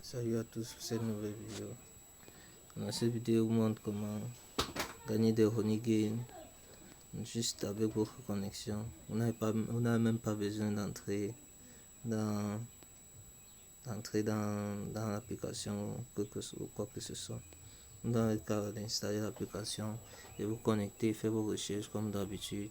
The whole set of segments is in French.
Salut à tous pour cette nouvelle vidéo. Dans cette vidéo, je vous montre comment gagner des honey gain juste avec votre connexion. Vous n'avez même pas besoin d'entrer dans l'application ou quoi que ce soit. Dans le cas d'installer l'application et vous connecter, faire vos recherches comme d'habitude,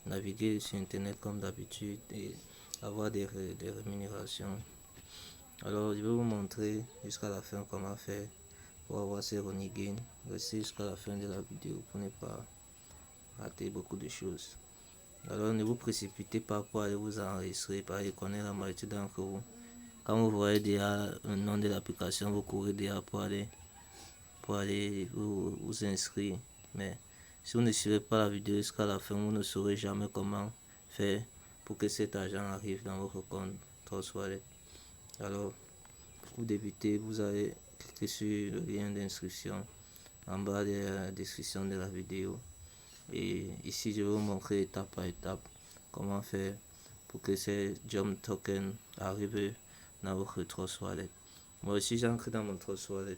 naviguer sur internet comme d'habitude et avoir des rémunérations. Alors je vais vous montrer jusqu'à la fin comment faire pour avoir ces honey gain. Restez jusqu'à la fin de la vidéo pour ne pas rater beaucoup de choses. Alors ne vous précipitez pas pour aller vous enregistrer, parce que je connais la majorité d'entre vous. Quand vous voyez déjà le nom de l'application, vous courez déjà pour aller vous inscrire. Mais si vous ne suivez pas la vidéo jusqu'à la fin, vous ne saurez jamais comment faire pour que cet argent arrive dans votre compte Trust Wallet. Alors, pour débuter, vous allez cliquer sur le lien d'inscription en bas de la description de la vidéo. Et ici, je vais vous montrer étape par étape comment faire pour que ces Jump Tokens arrivent dans votre Trust Wallet. Moi aussi, j'entre dans mon Trust Wallet.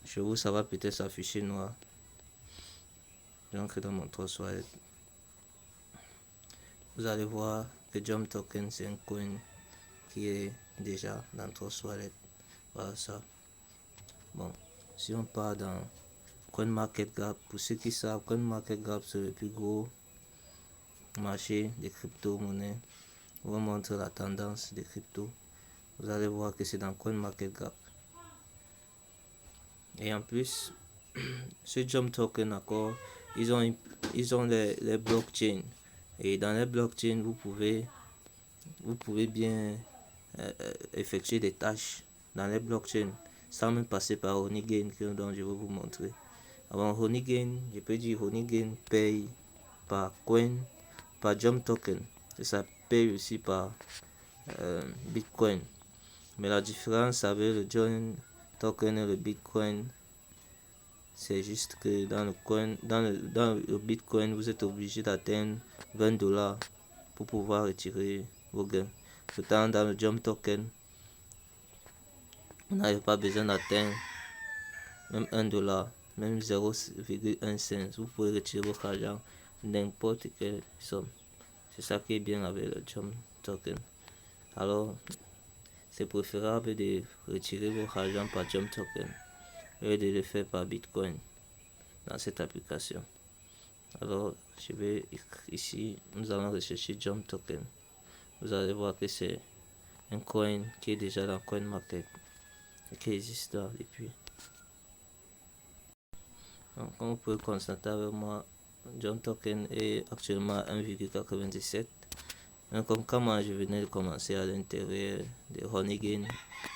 Chez vous, ça va peut-être s'afficher noir. J'entre dans mon Trust Wallet. Vous allez voir que Jump Token, c'est un coin qui est déjà dans Trust Wallet. Voilà ça. Bon, si on part dans CoinMarketCap, pour ceux qui savent, CoinMarketCap c'est le plus gros marché des crypto-monnaies. On va montrer la tendance des cryptos. Vous allez voir que c'est dans CoinMarketCap. Et en plus, ce Jump Token encore, ils ont les blockchains. Et dans les blockchains, vous pouvez bien effectuer des tâches dans les blockchains sans même passer par Honeygain dont je vais vous montrer. Avant Honeygain, je peux dire Honeygain paye par coin, par Jump Token, et ça paye aussi par Bitcoin. Mais la différence avec le Jump Token et le Bitcoin, c'est juste que dans le Bitcoin, vous êtes obligé d'atteindre $20 pour pouvoir retirer vos gains. Pourtant, dans le Jump Token, vous n'avez pas besoin d'atteindre même $1, même 0,1 cent. Vous pouvez retirer votre argent n'importe quelle somme. C'est ça qui est bien avec le Jump Token. Alors, c'est préférable de retirer votre argent par Jump Token et de le faire par Bitcoin dans cette application. Alors, je vais ici, nous allons rechercher Jump Token. Vous allez voir que c'est un coin qui est déjà dans CoinMarket et qui existe là depuis. Donc, comme vous pouvez constater avec moi, Jump Token est actuellement à 1,97. Comme quand moi je venais de commencer à l'intérieur de Honeygain,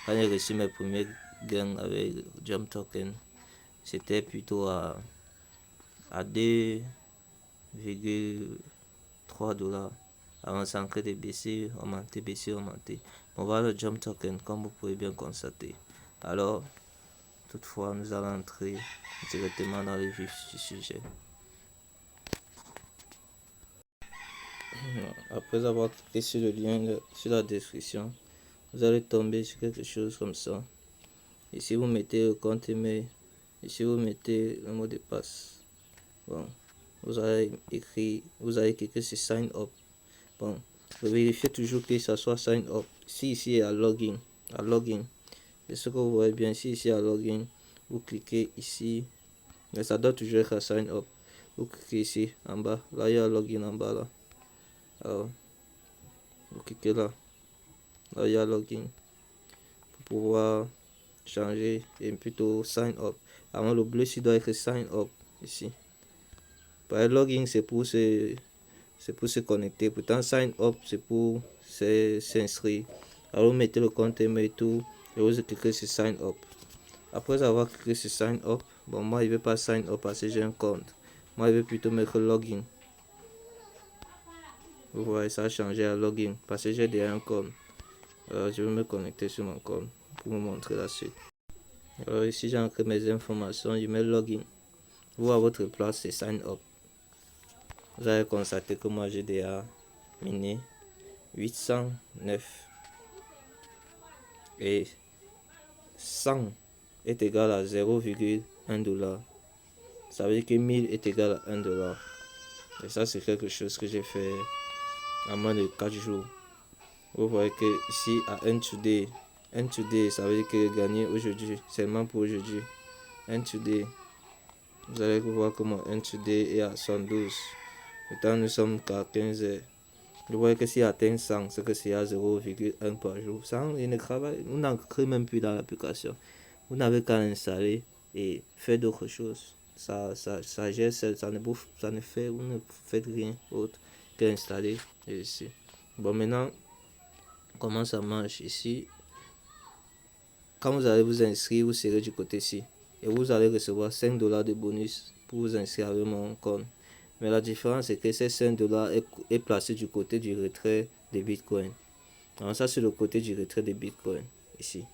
quand j'ai reçu mes premiers gains avec Jump Token, c'était plutôt à $2,3. Avant ça en de baisser, augmenter. On va le Jump Token comme vous pouvez bien constater. Alors, toutefois, nous allons entrer directement dans le vif du sujet. Après avoir cliqué sur le lien sur la description, vous allez tomber sur quelque chose comme ça. Ici vous mettez le compte email, ici vous mettez le mot de passe. Bon, vous allez cliquer sur sign up. Bon, vérifiez toujours que ça soit sign up. Ici est à login, et ce que vous voyez bien ici à login, vous cliquez ici, mais ça doit toujours être à sign up. Vous cliquez ici en bas, là il y a login en bas là. Alors, vous cliquez là, il y a login pour pouvoir changer et plutôt sign up. Avant le bleu ici doit être sign up ici. Par login c'est pour se connecter. Pourtant sign up c'est pour s'inscrire. Alors vous mettez le compte email et tout et vous cliquez sur sign up. Après avoir cliqué sur sign up, bon moi je vais pas sign up parce que j'ai un compte. Moi je vais plutôt mettre login. Vous voyez ça a changé à login parce que j'ai déjà un compte. Alors je vais me connecter sur mon compte pour vous montrer la suite. Alors ici j'entre mes informations, je mets login. Vous à votre place c'est sign up. Vous allez constater que moi j'ai déjà miné 809 et 100 est égal à 0,1 $. Ça veut dire que 1000 est égal à 1 $. Et ça, c'est quelque chose que j'ai fait en moins de 4 jours. Vous voyez que ici, à 1 today, ça veut dire que gagner aujourd'hui, seulement pour aujourd'hui. 1 today, vous allez voir comment 1 today est à 112. Maintenant, nous sommes qu'à 15 heures. Vous voyez que si atteint 100, c'est que c'est à 0,1 par jour. 100, il ne travaille, vous n'ancrez même plus dans l'application. Vous n'avez qu'à l'installer et faire d'autres choses. Ça gère, ça ne bouffe, ça ne fait, vous ne faites rien autre qu'installer ici. Bon, maintenant, comment ça marche ici? Quand vous allez vous inscrire, vous serez du côté-ci et vous allez recevoir 5 $ de bonus pour vous inscrire avec mon compte. Mais la différence c'est que ces 5 $ est placé du côté du retrait des bitcoins. Alors ça c'est le côté du retrait des bitcoins ici.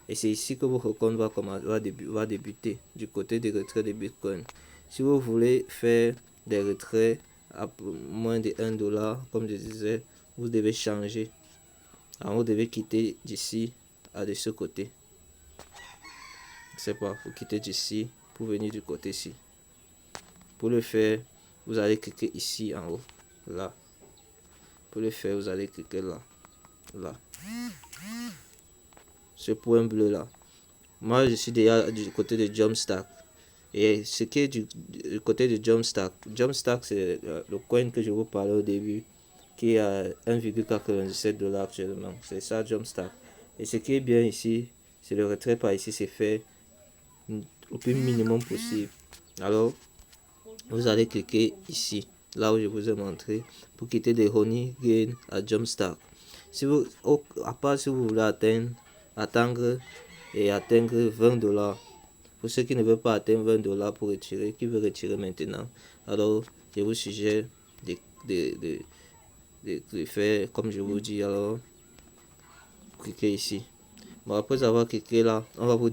Et c'est ici que votre compte va débuter, du côté des retraits des bitcoins. Si vous voulez faire des retraits à moins de 1 $, comme je disais, vous devez changer. Alors vous devez quitter d'ici à de ce côté. C'est pas, vous quittez d'ici pour venir du côté-ci. Pour le faire, vous allez cliquer ici en haut, là. Pour le faire, vous allez cliquer là, là. Ce point bleu là. Moi, je suis déjà du côté de Jumpstack. Et ce qui est du côté de Jumpstack, c'est le coin que je vous parlais au début, qui est à 1,97 $ actuellement. C'est ça, Jumpstack. Et ce qui est bien ici, c'est le retrait par ici, c'est fait au plus minimum possible. Alors, vous allez cliquer ici, là où je vous ai montré, pour quitter des Honey Gain à Jumpstack. Si vous, à part si vous voulez attendre 20 $. Pour ceux qui ne veulent pas atteindre 20 $ pour retirer, qui veut retirer maintenant, alors je vous suggère de faire comme je vous dis. Alors, cliquez ici. Bon, après avoir cliqué là, on va vous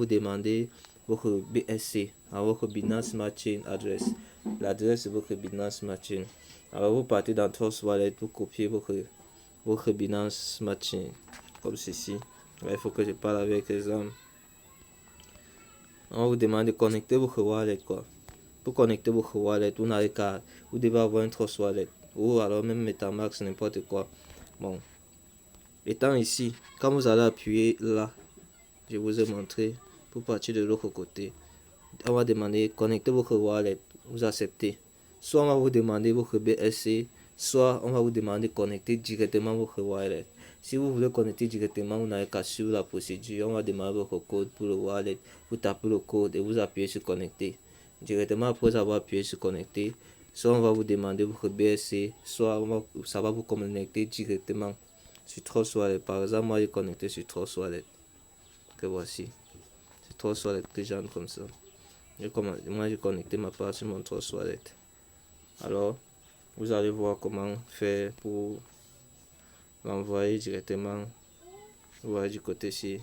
demander votre BSC, votre Binance Smart Chain Address, l'adresse de votre Binance Smart Chain. Alors, vous partez dans Trust Wallet, vous copiez votre Binance Smart Chain, comme ceci. Là, il faut que je parle avec les hommes. On vous demande de connecter votre wallet, quoi. Pour connecter votre wallet, vous devez avoir un Trust Wallet, ou alors même MetaMask, n'importe quoi. Bon, étant ici, quand vous allez appuyer là, je vous ai montré, pour partir de l'autre côté, on va demander connecter votre wallet, vous acceptez. Soit on va vous demander votre BSC, soit on va vous demander connecter directement votre wallet. Si vous voulez connecter directement, vous n'avez qu'à suivre la procédure. On va demander votre code pour le wallet. Vous tapez le code et vous appuyez sur connecter. Directement après avoir appuyé sur connecter, soit on va vous demander votre BSC, soit ça va vous connecter directement sur Trust Wallet. Par exemple, moi j'ai connecté sur Trust Wallet. Que voici. C'est Trust Wallet que j'aime comme ça. Moi j'ai connecté ma part sur mon Trust Wallet. Alors, vous allez voir comment faire pour l'envoyer directement. Vous voyez du côté ici.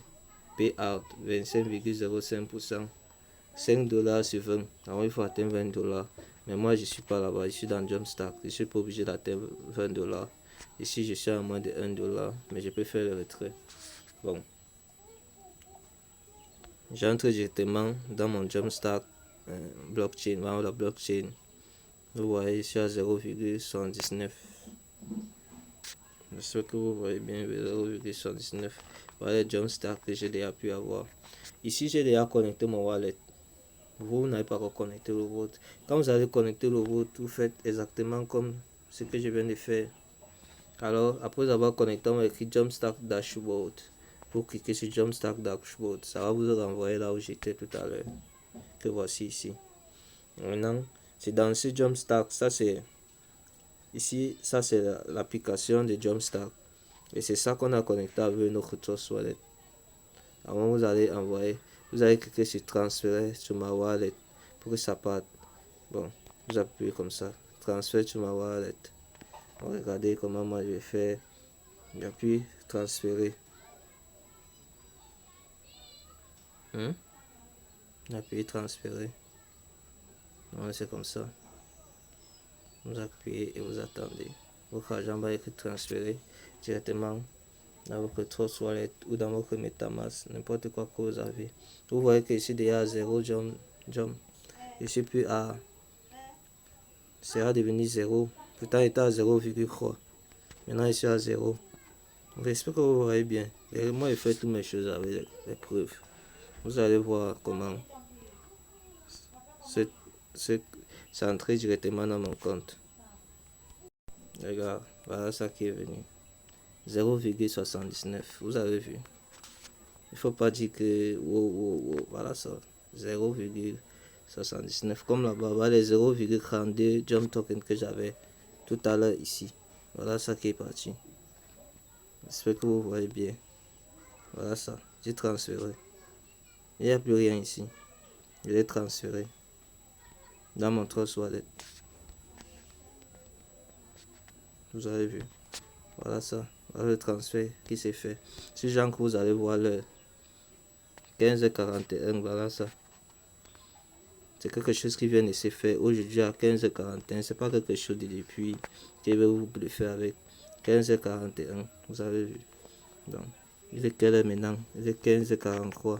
Payout 25,05%. 5 $ sur 20. Alors il faut atteindre 20 $. Mais moi je suis pas là-bas, je suis dans Jumpstack. Je suis pas obligé d'atteindre 20 $. Ici je suis à moins de 1 $. Mais je peux faire le retrait. Bon. J'entre directement dans mon Jumpstack blockchain. Dans la blockchain. Vous voyez, je suis à 0,79. J'espère que vous voyez bien 0,79. Voilà le Jumpstack que j'ai déjà pu avoir. Ici j'ai déjà connecté mon wallet. Vous n'avez pas reconnecté le vôtre. Quand vous allez connecter le vôtre, vous faites exactement comme ce que je viens de faire. Alors, après avoir connecté, on va écrire Jumpstack Dashboard. Vous cliquez sur Jumpstack Dashboard. Ça va vous renvoyer là où j'étais tout à l'heure. Que voici ici. Maintenant, c'est dans ce Jumpstack. Ça, c'est ici. Ça, c'est l'application de Jumpstack. Et c'est ça qu'on a connecté avec notre Trust Wallet. Alors, vous allez envoyer. Vous allez cliquer sur transférer sur ma wallet pour que ça parte. Bon, vous appuyez comme ça. Transférer sur ma wallet. Regardez comment moi je vais faire. J'appuie transférer. Appuyez transférer. Voilà, c'est comme ça. Vous appuyez et vous attendez. Votre argent va être transféré directement dans votre Trust Wallet ou dans votre MetaMask, n'importe quoi que vous avez. Vous voyez que ici déjà à 0 jump, ici puis à sera devenu 0. Pourtant il était à 0,3. Maintenant ici à 0. J'espère que vous voyez bien. Et moi, je fais toutes mes choses avec les preuves. Vous allez voir comment c'est entré directement dans mon compte. Regarde, voilà ça qui est venu. 0,79. Vous avez vu. Il faut pas dire que voilà ça. 0,79. Comme là-bas, voilà les 0,32 jump token que j'avais tout à l'heure ici. Voilà ça qui est parti. J'espère que vous voyez bien. Voilà ça. J'ai transféré. Il n'y a plus rien ici. Je l'ai transféré dans mon Trust Wallet. Vous avez vu. Voilà ça. Voilà le transfert qui s'est fait. Si genre que vous allez voir le 15h41, voilà ça. C'est quelque chose qui vient de se faire aujourd'hui à 15h41. C'est pas quelque chose de depuis que je vais vous bluffer avec 15h41. Vous avez vu. Donc, il est quelle heure maintenant? Il est 15h43.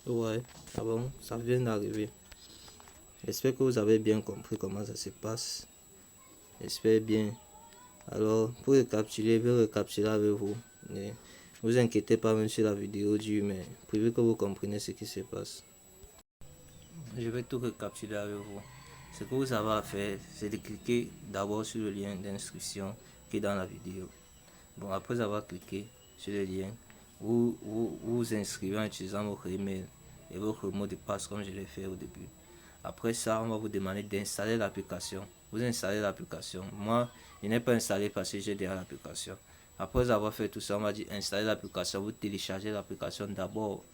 Ouais, ah bon, ça vient d'arriver. J'espère que vous avez bien compris comment ça se passe. J'espère bien. Alors, pour récapituler, je vais récapituler avec vous. Ne vous inquiétez pas, même si la vidéo dure, mais prévu que vous compreniez ce qui se passe. Je vais tout récapituler avec vous. Ce que vous avez à faire, c'est de cliquer d'abord sur le lien d'inscription qui est dans la vidéo. Bon, après avoir cliqué sur le lien, vous inscrivez en utilisant votre email et votre mot de passe comme je l'ai fait au début. Après ça, on va vous demander d'installer l'application. Vous installez l'application. Moi, je n'ai pas installé parce que j'ai déjà l'application. Après avoir fait tout ça, on va dire installer l'application. Vous téléchargez l'application d'abord.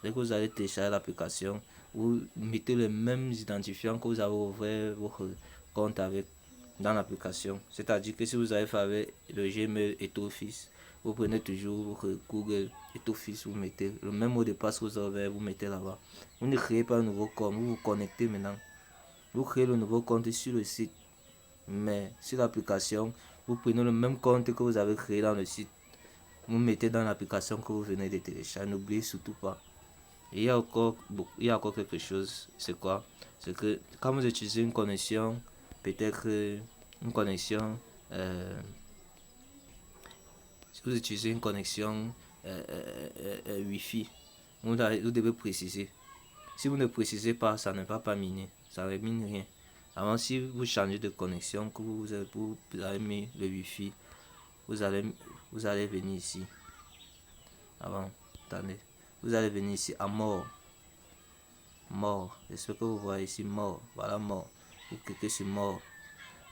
Dès que vous allez télécharger l'application, vous mettez les mêmes identifiants que vous avez ouvert votre compte avec dans l'application. C'est-à-dire que si vous avez fait avec le Gmail et Office, vous prenez toujours votre Google et Office, vous mettez le même mot de passe que vous avez, vous mettez là-bas. Vous ne créez pas un nouveau compte, vous vous connectez maintenant. Vous créez le nouveau compte sur le site, mais sur l'application, vous prenez le même compte que vous avez créé dans le site. Vous mettez dans l'application que vous venez de télécharger. N'oubliez surtout pas. Et il y a encore quelque chose. C'est quoi? C'est que quand vous utilisez une connexion, peut-être une connexion, si vous utilisez une connexion Wi-Fi, vous devez préciser. Si vous ne précisez pas, ça ne va pas miner. Ça ne mine rien. Avant, si vous changez de connexion, que vous avez mis le Wi-Fi, vous allez venir ici. Avant, attendez. Vous allez venir ici à mort. Mort. J'espère que vous voyez ici mort. Voilà mort. Vous cliquez sur mort.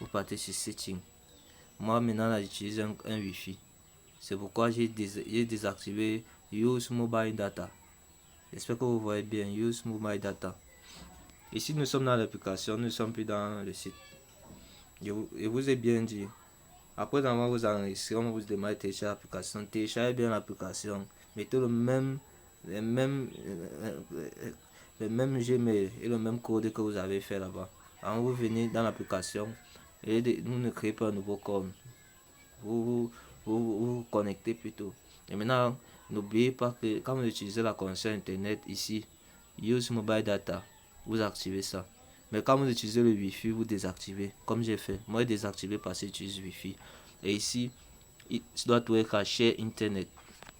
Vous partez sur setting. Moi maintenant là j'utilise un Wi-Fi. C'est pourquoi j'ai désactivé Use Mobile Data. J'espère que vous voyez bien Use Mobile Data. Ici nous sommes dans l'application, nous ne sommes plus dans le site. Je vous ai bien dit. Après avoir vous enregistré, on vous demande de télécharger l'application. Téléchargez bien l'application. Mettez le même Gmail et le même code que vous avez fait là-bas. Alors vous venez dans l'application et vous ne créez pas un nouveau compte. Vous connectez plutôt. Et maintenant, n'oubliez pas que quand vous utilisez la connexion internet ici, Use Mobile Data, vous activez ça. Mais quand vous utilisez le Wi-Fi, vous désactivez. Comme j'ai fait. Moi, j'ai désactivé parce que j'utilise Wi-Fi. Et ici, il doit tout être à Share Internet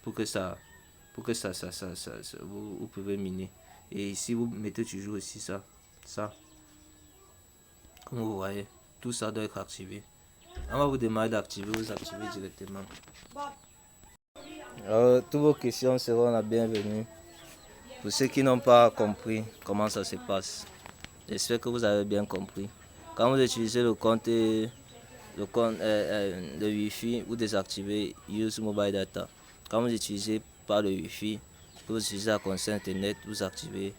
pour que vous pouvez miner. Et ici, vous mettez toujours ici ça. Comme vous voyez, tout ça doit être activé. On va vous demander d'activer, vous activez directement. Alors, toutes vos questions seront la bienvenue. Pour ceux qui n'ont pas compris comment ça se passe, j'espère que vous avez bien compris. Quand vous utilisez le compte de Wi-Fi, vous désactivez Use Mobile Data. Quand vous utilisez pas le Wi-Fi, vous utilisez la connexion internet, vous activez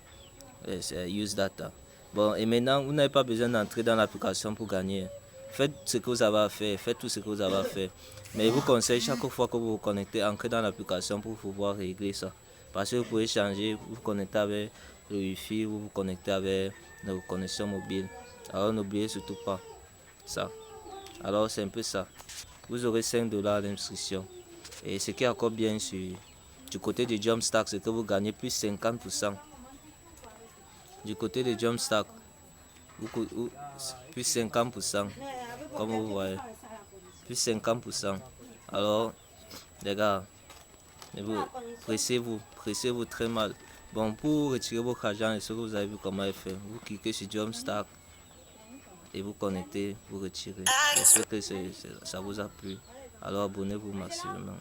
Use Data. Bon, et maintenant, vous n'avez pas besoin d'entrer dans l'application pour gagner. Faites ce que vous avez à faire, faites tout ce que vous avez à faire. Mais je vous conseille chaque fois que vous vous connectez, entrez dans l'application pour pouvoir régler ça. Parce que vous pouvez changer, vous vous connectez avec le Wi-Fi, vous vous connectez avec nos connexions mobiles. Alors n'oubliez surtout pas ça. Alors c'est un peu ça. vous aurez 5 $ d'inscription. Et ce qui est encore bien du côté de Jumpstart, c'est que vous gagnez plus 50%. Du côté de Jumpstart, plus 50%, comme vous voyez, plus 50%. Alors, les gars, pressez-vous très mal. Bon, pour retirer votre argent, et ce que vous avez vu comment faire, vous cliquez sur Jumpstart et vous connectez, vous retirez. J'espère que ça vous a plu. Alors abonnez-vous massivement.